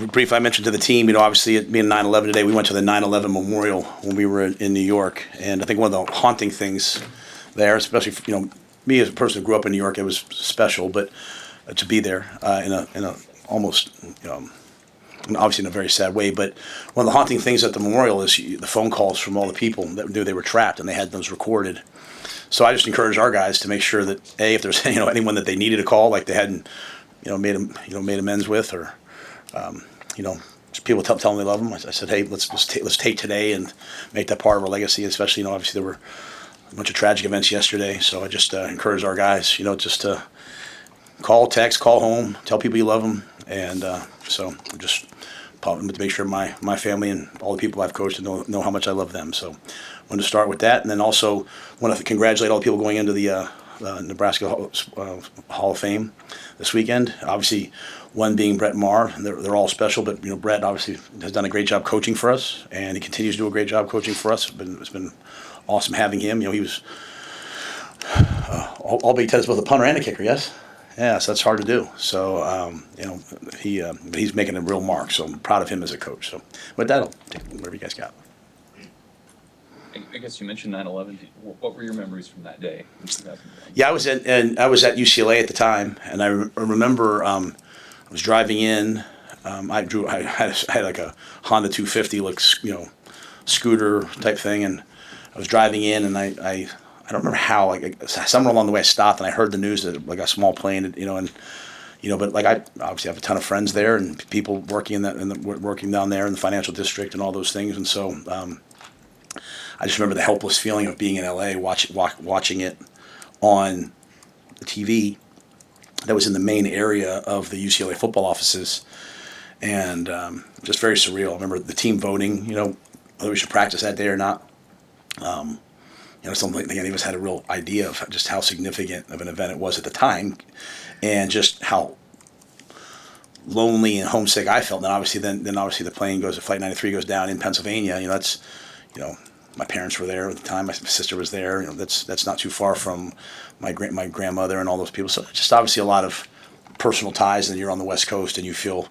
brief, I mentioned to the team, obviously it being 9/11 today, we went to the 9/11 memorial when we were in New York, and I think one of the haunting things there, especially for, me as a person who grew up in New York, it was special, but to be there in a almost, obviously in a very sad way, but one of the haunting things at the memorial is the phone calls from all the people that knew they were trapped, and they had those recorded. So I just encourage our guys to make sure that if there's anyone that they needed to call, like they hadn't made amends with, or just people telling they love them. I said, hey, let's take today and make that part of our legacy. Especially, obviously there were a bunch of tragic events yesterday, so I just encourage our guys, just to call, text, call home, tell people you love them, and so just to make sure my family and all the people I've coached know how much I love them. So I wanted to start with that, and then also want to congratulate all the people going into the Nebraska Hall of Fame this weekend. Obviously, one being Brett Maher, and they're all special, but Brett obviously has done a great job coaching for us, and he continues to do a great job coaching for us. It's been awesome having him. He was all Big Ten's both a punter and a kicker, yes? Yeah, so that's hard to do. So, he's making a real mark, so I'm proud of him as a coach. So with that, I'll take whatever you guys got. I guess you mentioned 9/11. What were your memories from that day? Yeah, I was at UCLA at the time, and I remember I was driving in. I had like a Honda 250 scooter type thing, and I was driving in, and I don't remember how, somewhere along the way I stopped and I heard the news that a small plane, but I obviously have a ton of friends there and people working working down there in the financial district and all those things, and so I just remember the helpless feeling of being in LA, watching it on the TV that was in the main area of the UCLA football offices, and just very surreal. I remember the team voting, whether we should practice that day or not. Something any of us had a real idea of just how significant of an event it was at the time, and just how lonely and homesick I felt. And obviously, then the plane goes, Flight 93 goes down in Pennsylvania. My parents were there at the time. My sister was there. That's not too far from my grandmother and all those people. So just obviously a lot of personal ties, and you're on the West Coast and you feel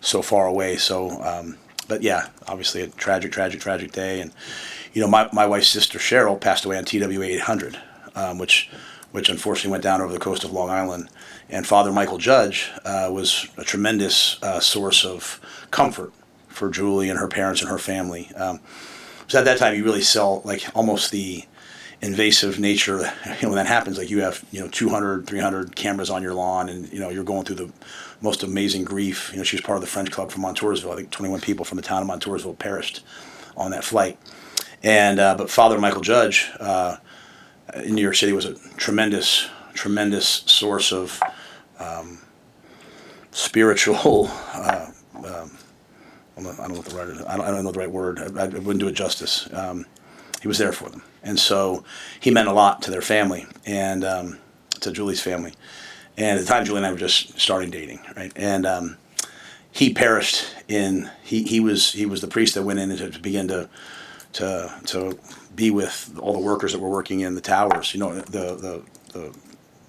so far away. So, but yeah, obviously a tragic day. And my wife's sister Cheryl passed away on TWA 800, which unfortunately went down over the coast of Long Island. And Father Michael Judge was a tremendous source of comfort for Julie and her parents and her family. So at that time, you really saw almost the invasive nature. When that happens, you have 200, 300 cameras on your lawn, and you're going through the most amazing grief. She was part of the French Club from Montoursville. I think 21 people from the town of Montoursville perished on that flight. And but Father Michael Judge in New York City was a tremendous source of spiritual. I don't know what the right is. I don't know the right word. I wouldn't do it justice. He was there for them, and so he meant a lot to their family and to Julie's family. And at the time, Julie and I were just starting dating, right? And he perished in. He was the priest that went in to begin to be with all the workers that were working in the towers. The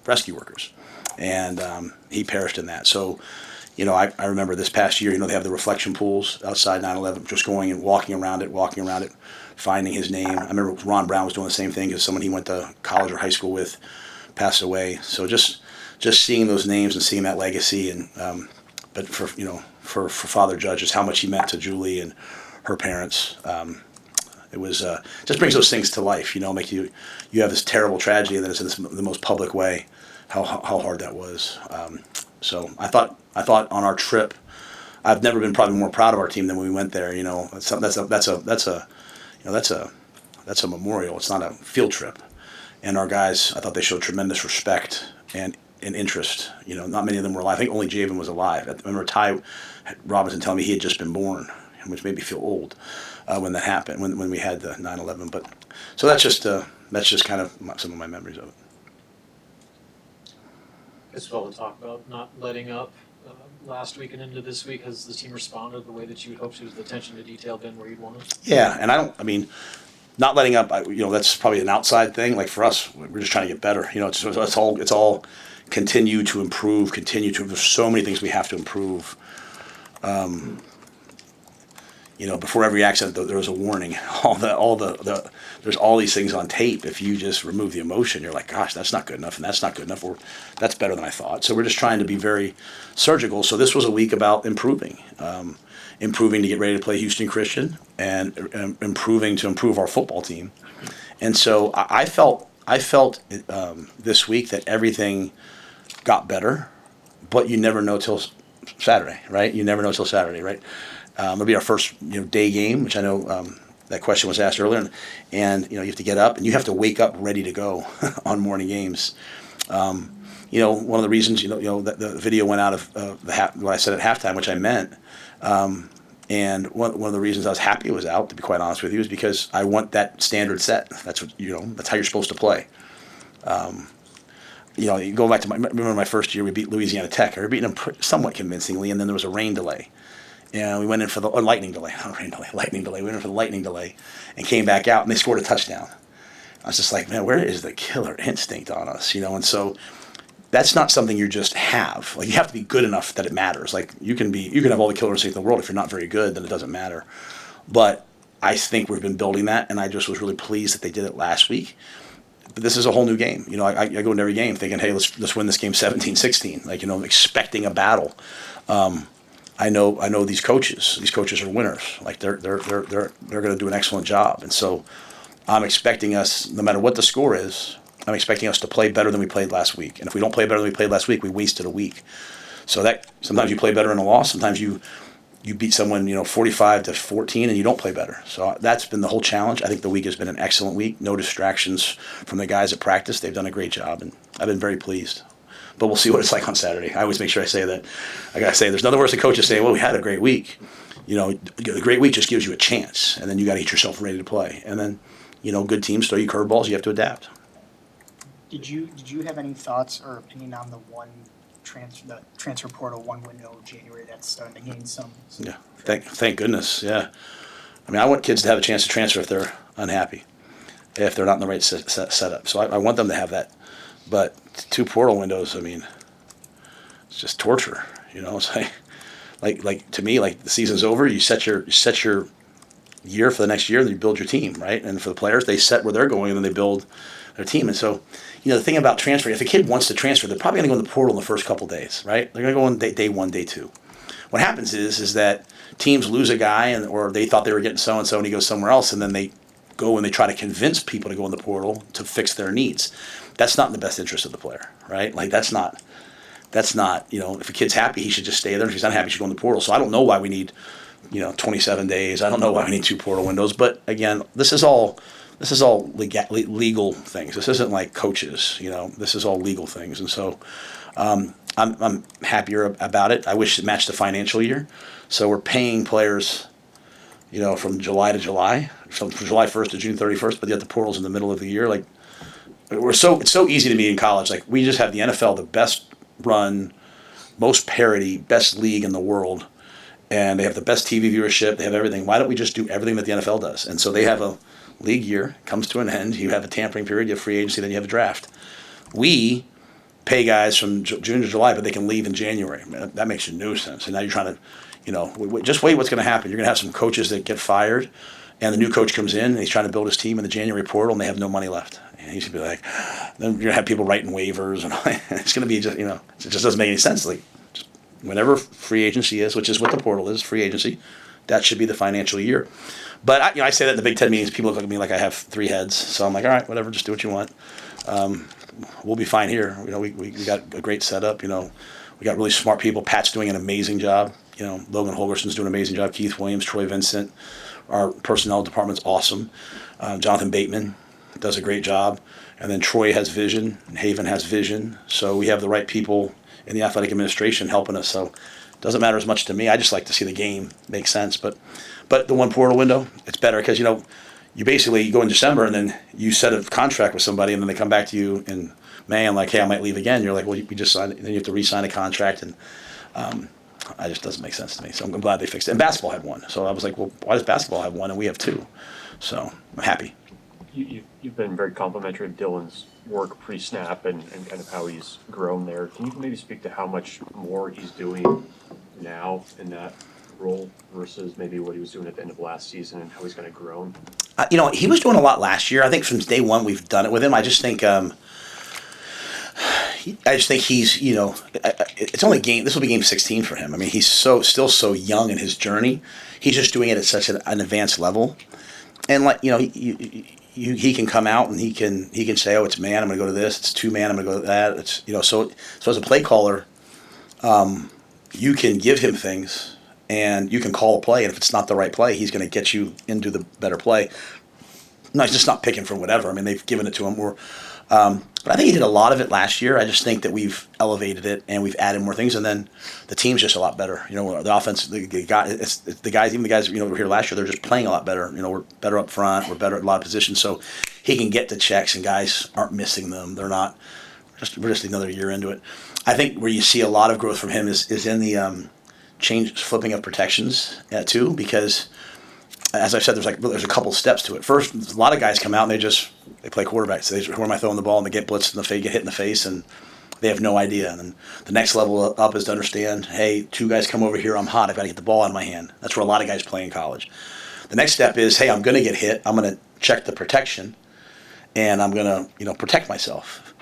rescue workers, and he perished in that. So. I remember this past year, they have the reflection pools outside 9/11, just going and walking around it, finding his name. I remember Ron Brown was doing the same thing because someone he went to college or high school with passed away. So just seeing those names and seeing that legacy, and but for Father Judge, just how much he meant to Julie and her parents. It was just brings those things to life, make you have this terrible tragedy, and then it's in the most public way, how hard that was. So I thought on our trip, I've never been probably more proud of our team than when we went there. That's a memorial. It's not a field trip. And our guys, I thought they showed tremendous respect and interest. Not many of them were alive. I think only Javen was alive. I remember Ty Robinson telling me he had just been born, which made me feel old when that happened, when we had the 9/11. But so that's just kind of some of my memories of it. It's well to talk about not letting up last week and into this week. Has the team responded the way that you would hope to? Has the attention to detail been where you'd want it? Yeah, and not letting up, that's probably an outside thing. Like for us, we're just trying to get better. It's all continue to improve. There's so many things we have to improve Before every accident, there was a warning. There's all these things on tape. If you just remove the emotion, you're like, gosh, that's not good enough, and that's not good enough, or that's better than I thought. So we're just trying to be very surgical. So this was a week about improving to get ready to play Houston Christian, and improving to improve our football team. And so I felt this week that everything got better, but you never know till Saturday, right? You never know till Saturday, right? It'll be our first day game, which I know that question was asked earlier, and you have to get up and you have to wake up ready to go on morning games. One of the reasons that the video went out of what I said at halftime, which I meant. And one of the reasons I was happy it was out, to be quite honest with you, is because I want that standard set. That's what that's how you're supposed to play. You go back to remember my first year, we beat Louisiana Tech. We beat them somewhat convincingly, and then there was a rain delay. And we went in for the lightning delay. We went in for the lightning delay and came back out, and they scored a touchdown. I was just like, man, where is the killer instinct on us? And so that's not something you just have. Like, you have to be good enough that it matters. Like, you can have all the killer instinct in the world. If you're not very good, then it doesn't matter. But I think we've been building that, and I just was really pleased that they did it last week. But this is a whole new game. I go into every game thinking, hey, let's win this game 17-16. Like, expecting a battle. I know these coaches. These coaches are winners. Like, they're going to do an excellent job. And so I'm expecting us, no matter what the score is, I'm expecting us to play better than we played last week. And if we don't play better than we played last week, we wasted a week. So that sometimes you play better in a loss. Sometimes you beat someone 45-14 and you don't play better. So that's been the whole challenge. I think the week has been an excellent week. No distractions from the guys at practice. They've done a great job, and I've been very pleased. But we'll see what it's like on Saturday. I always make sure I say that. I got to say, there's nothing worse than coaches saying, well, we had a great week. A great week just gives you a chance, and then you got to get yourself ready to play. And then, good teams throw you curveballs. You have to adapt. Did you have any thoughts or opinion on the transfer portal one window of January that's starting to gain some? Yeah, thank goodness. Yeah, I mean, I want kids to have a chance to transfer if they're unhappy, if they're not in the right setup. So I want them to have that. But 2 portal windows, I mean, it's just torture. It's like to me, like, the season's over. You set your year for the next year, and you build your team, right? And for the players, they set where they're going, and then they build their team. And so, the thing about transferring, if a kid wants to transfer, they're probably going to go in the portal in the first couple of days, right? They're going to go on day 1, day 2. What happens is that teams lose a guy, or they thought they were getting so-and-so, and he goes somewhere else, and then they go and they try to convince people to go in the portal to fix their needs. That's not in the best interest of the player, right? Like, that's not, if a kid's happy, he should just stay there. If he's unhappy, he should go in the portal. So I don't know why we need, 27 days. I don't know why we need 2 portal windows. But again, this is all legal things. This isn't like coaches, this is all legal things. And so I'm happier about it. I wish it matched the financial year. So we're paying players, from July to July, from July 1st to June 31st, but yet the portal's in the middle of the year. Like, it's so easy to be in college. Like, we just have the NFL, the best run, most parity, best league in the world, and they have the best TV viewership. They have everything. Why don't we just do everything that the NFL does? And so they have a league year, comes to an end. You have a tampering period, you have free agency, then you have a draft. We pay guys from June to July, but they can leave in January. That makes no sense. And now you're trying to, just wait what's going to happen. You're going to have some coaches that get fired, and the new coach comes in, and he's trying to build his team in the January portal, and they have no money left. And he's going to be like, then you're going to have people writing waivers, and it's going to be just, it just doesn't make any sense. Like, just whenever free agency is, which is what the portal is, free agency, that should be the financial year. But I say that in the Big Ten meetings, people look at me like I have 3 heads. So I'm like, all right, whatever, just do what you want. We'll be fine here. We got a great setup. We got really smart people. Pat's doing an amazing job. Logan Holgerson's doing an amazing job. Keith Williams, Troy Vincent, our personnel department's awesome. Jonathan Bateman does a great job. And then Troy has vision, and Haven has vision. So we have the right people in the athletic administration helping us. So it doesn't matter as much to me. I just like to see the game make sense. But the 1 portal window, it's better because, you basically go in December and then you set a contract with somebody, and then they come back to you in May and like, hey, I might leave again. You're like, well, we just signed it. And then you have to re-sign a contract, and it just doesn't make sense to me. So I'm glad they fixed it. And basketball had 1. So I was like, well, why does basketball have 1 and we have 2? So I'm happy. You've been very complimentary of Dylan's work pre-snap and kind of how he's grown there. Can you maybe speak to how much more he's doing now in that role versus maybe what he was doing at the end of last season and how he's kind of grown? He was doing a lot last year. I think from day one we've done it with him. I just think he's, it's only this will be game 16 for him. I mean, he's still so young in his journey. He's just doing it at such an advanced level. And he can come out and he can say, oh, it's man, I'm going to go to this. It's two man, I'm going to go to that. It's, so as a play caller, you can give him things and you can call a play. And if it's not the right play, he's going to get you into the better play. No, he's just not picking from whatever. I mean, they've given it to him. But I think he did a lot of it last year. I just think that we've elevated it and we've added more things, and then the team's just a lot better. The offense, the guys were here last year. They're just playing a lot better. We're better up front. We're better at a lot of positions, so he can get the checks, and guys aren't missing them. They're not. We're just another year into it. I think where you see a lot of growth from him is in the flipping of protections too, because as I said, there's a couple steps to it. First, a lot of guys come out and they play quarterback. So where am I throwing the ball? And they get blitzed in the face, get hit in the face, and they have no idea. And then the next level up is to understand, hey, two guys come over here, I'm hot, I've got to get the ball out of my hand. That's where a lot of guys play in college. The next step is, hey, I'm going to get hit. I'm going to check the protection, and I'm going to protect myself.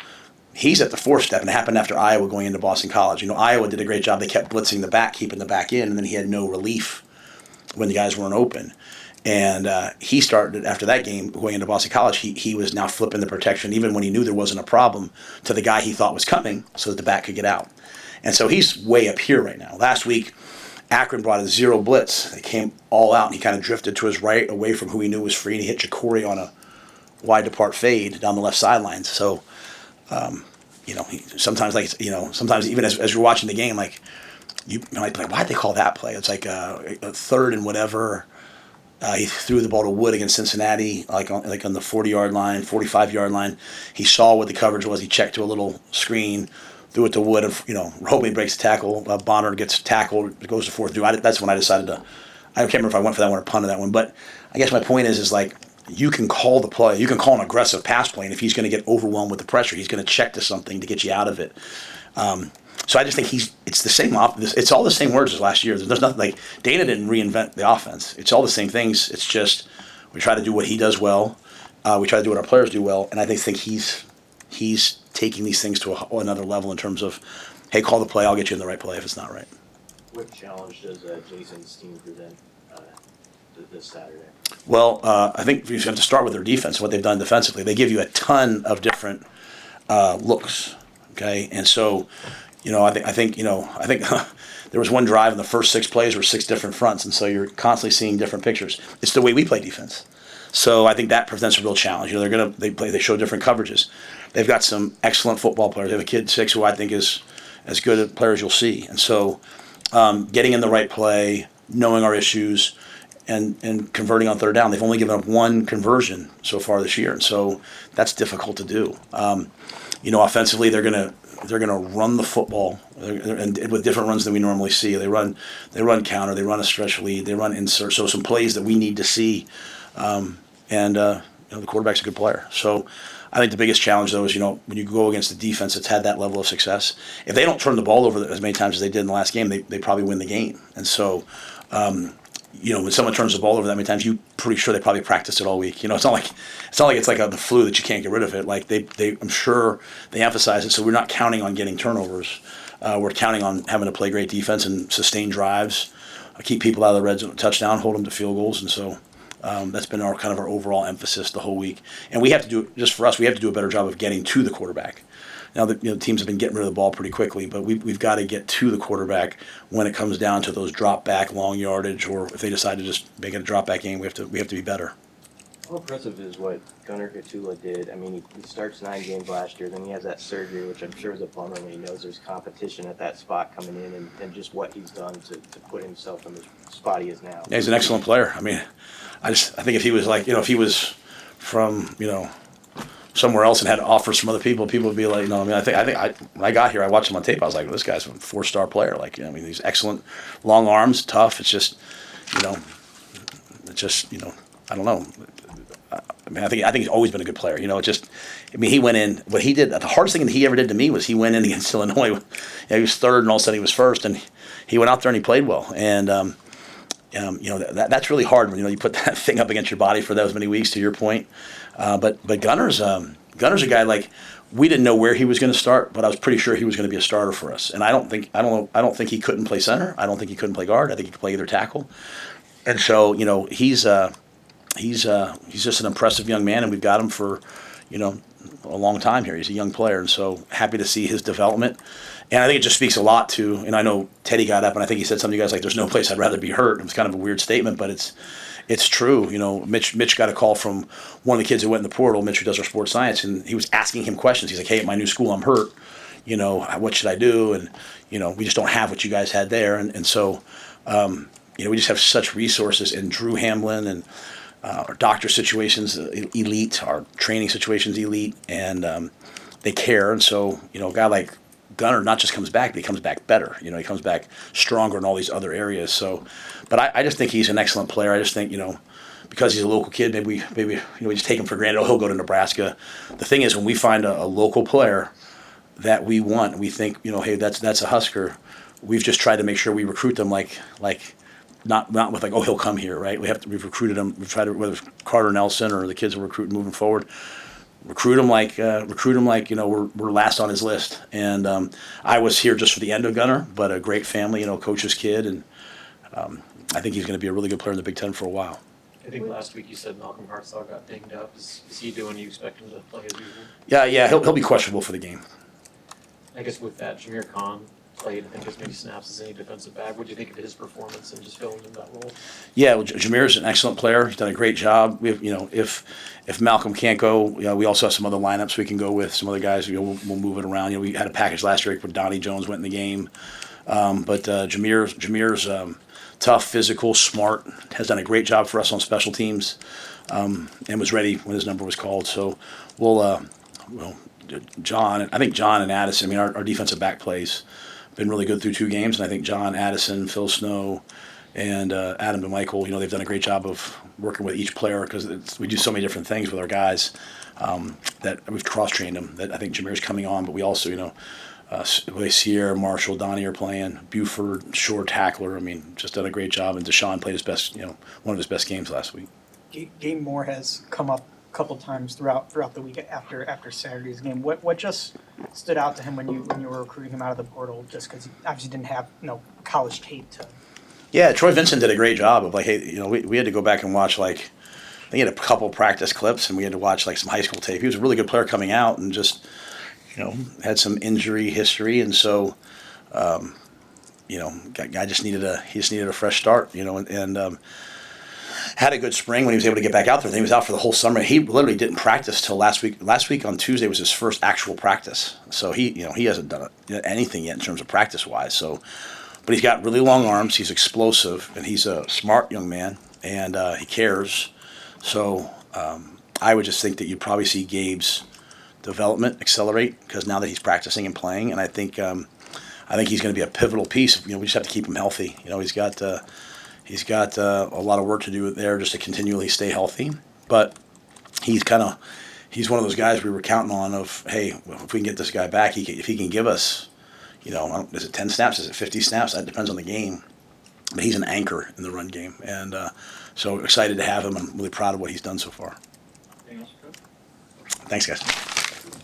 He's at the fourth step, and it happened after Iowa going into Boston College. Iowa did a great job. They kept blitzing the back, keeping the back in, and then he had no relief when the guys weren't open. And he started, after that game, going into Boston College, he was now flipping the protection, even when he knew there wasn't a problem, to the guy he thought was coming so that the back could get out. And so he's way up here right now. Last week, Akron brought a zero blitz. They came all out, and he kind of drifted to his right, away from who he knew was free, and he hit Ja'Cory on a wide depart fade down the left sideline. So, sometimes even as you're watching the game, you might be like, why'd they call that play? It's like a third and whatever. He threw the ball to Wood against Cincinnati, on the 40-yard line, 45-yard line. He saw what the coverage was. He checked to a little screen, threw it to Wood, and hoping he breaks the tackle. Bonner gets tackled, goes to fourth through. That's when I decided to. I can't remember if I went for that one or punted that one. But I guess my point is you can call the play. You can call an aggressive pass play, and if he's going to get overwhelmed with the pressure, he's going to check to something to get you out of it. So I just think it's the same. It's all the same words as last year. There's nothing Dana didn't reinvent the offense. It's all the same things. It's just we try to do what he does well. We try to do what our players do well, and I think he's taking these things to another level in terms of, hey, call the play. I'll get you in the right play if it's not right. What challenge does Jason's team present this Saturday? Well, I think you have to start with their defense. What they've done defensively, they give you a ton of different looks. Okay, and so. I think there was one drive in the first 6 plays were 6 different fronts, and so you're constantly seeing different pictures. It's the way we play defense, so I think that presents a real challenge. They show different coverages. They've got some excellent football players. They have a kid 6 who I think is as good a player as you'll see, and so getting in the right play, knowing our issues, and converting on third down. They've only given up 1 conversion so far this year, and so that's difficult to do. Offensively, they're gonna run the football and with different runs than we normally see. They run counter, they run a stretch lead, they run insert. So some plays that we need to see, the quarterback's a good player. So I think the biggest challenge though is when you go against a defense that's had that level of success, if they don't turn the ball over as many times as they did in the last game, they probably win the game. And so. When someone turns the ball over that many times, you're pretty sure they probably practiced it all week. It's not like it's like the flu that you can't get rid of it. I'm sure they emphasize it. So we're not counting on getting turnovers. We're counting on having to play great defense and sustain drives, keep people out of the red zone, touchdown, hold them to field goals, and so that's been our overall emphasis the whole week. And we have to do just for us. We have to do a better job of getting to the quarterback. Now the teams have been getting rid of the ball pretty quickly, but we've got to get to the quarterback when it comes down to those drop back, long yardage, or if they decide to just make it a drop back game, we have to be better. How impressive is what Gunnar Gatula did? I mean, he starts 9 games last year, then he has that surgery, which I'm sure is a bummer when he knows there's competition at that spot coming in, and just what he's done to put himself in the spot he is now. Yeah, he's an excellent player. I mean, I think if he was if he was from somewhere else and had offers from other people would be like, I think when I got here, I watched him on tape. I was like, this guy's a 4-star player. He's excellent, long arms, tough. It's just, I don't know. I think he's always been a good player. He went in. What he did, the hardest thing that he ever did to me was he went in against Illinois. He was third, and all of a sudden he was first, and he went out there and he played well. And that's really hard when you put that thing up against your body for those many weeks. To your point, but Gunner's a guy like we didn't know where he was going to start, but I was pretty sure he was going to be a starter for us. And I don't think he couldn't play center. I don't think he couldn't play guard. I think he could play either tackle. And so he's just an impressive young man, and we've got him for a long time here. He's a young player, and so happy to see his development. And I think it just speaks a lot to, and I know Teddy got up and I think he said something to you guys like, "There's no place I'd rather be hurt." It was kind of a weird statement, but it's true. Mitch got a call from one of the kids who went in the portal, Mitch, who does our sports science, and he was asking him questions. He's like, "Hey, at my new school, I'm hurt. What should I do?" And we just don't have what you guys had there, and so we just have such resources. And Drew Hamlin and our doctor situations elite, our training situations elite, and they care. And so a guy like Gunner not just comes back, but he comes back better. He comes back stronger in all these other areas. So, but I just think he's an excellent player. I just think because he's a local kid, maybe we just take him for granted. Oh, he'll go to Nebraska. The thing is, when we find a local player that we want, we think hey, that's a Husker. We've just tried to make sure we recruit them like not with like, oh, he'll come here, right? We've recruited them. We've tried to, whether it's Carter Nelson or the kids we're recruiting moving forward. Recruit him like we're last on his list. And I was here just for the end of Gunner, but a great family, coach's kid, and I think he's going to be a really good player in the Big Ten for a while. I think last week you said Malcolm Hartzell got dinged up. Is he doing? You expect him to play as usual? Yeah, he'll be questionable for the game. I guess with that, Jameer Khan played, I think, as many snaps as any defensive back. What do you think of his performance and just filling in that role? Yeah, well, Jameer's an excellent player. He's done a great job. We have, if Malcolm can't go, we also have some other lineups we can go with. Some other guys, we'll move it around. We had a package last year where Donnie Jones went in the game, but Jameer's tough, physical, smart. Has done a great job for us on special teams, and was ready when his number was called. So John and Addison. Our defensive back plays been really good through 2 games, and I think John, Addison, Phil Snow, and Adam and Michael, they've done a great job of working with each player because we do so many different things with our guys that we've cross-trained them. That I think Jameer's coming on, but we also, Sierra, Marshall, Donnie are playing, Buford, Shore tackler. Just done a great job, and Deshaun played his best, one of his best games last week. Game Moore has come up a couple times throughout the week after Saturday's game. What just stood out to him when you were recruiting him out of the portal? Just because he obviously didn't have college tape to. Yeah, Troy Vincent did a great job of we had to go back and watch I think he had a couple practice clips, and we had to watch some high school tape. He was a really good player coming out, and just had some injury history, and so guy just needed a fresh start, and had a good spring when he was able to get back out there. And he was out for the whole summer. He literally didn't practice till last week. Last week on Tuesday was his first actual practice. So he hasn't done anything yet in terms of practice wise. So, but he's got really long arms. He's explosive, and he's a smart young man, and he cares. So I would just think that you'd probably see Gabe's development accelerate because now that he's practicing and playing, and I think he's going to be a pivotal piece. We just have to keep him healthy. He's got a lot of work to do there just to continually stay healthy. But he's one of those guys we were counting on of, hey, if we can get this guy back, if he can give us, is it 10 snaps? Is it 50 snaps? That depends on the game. But he's an anchor in the run game. And so excited to have him. I'm really proud of what he's done so far. Anything else, Coach? Thanks, guys.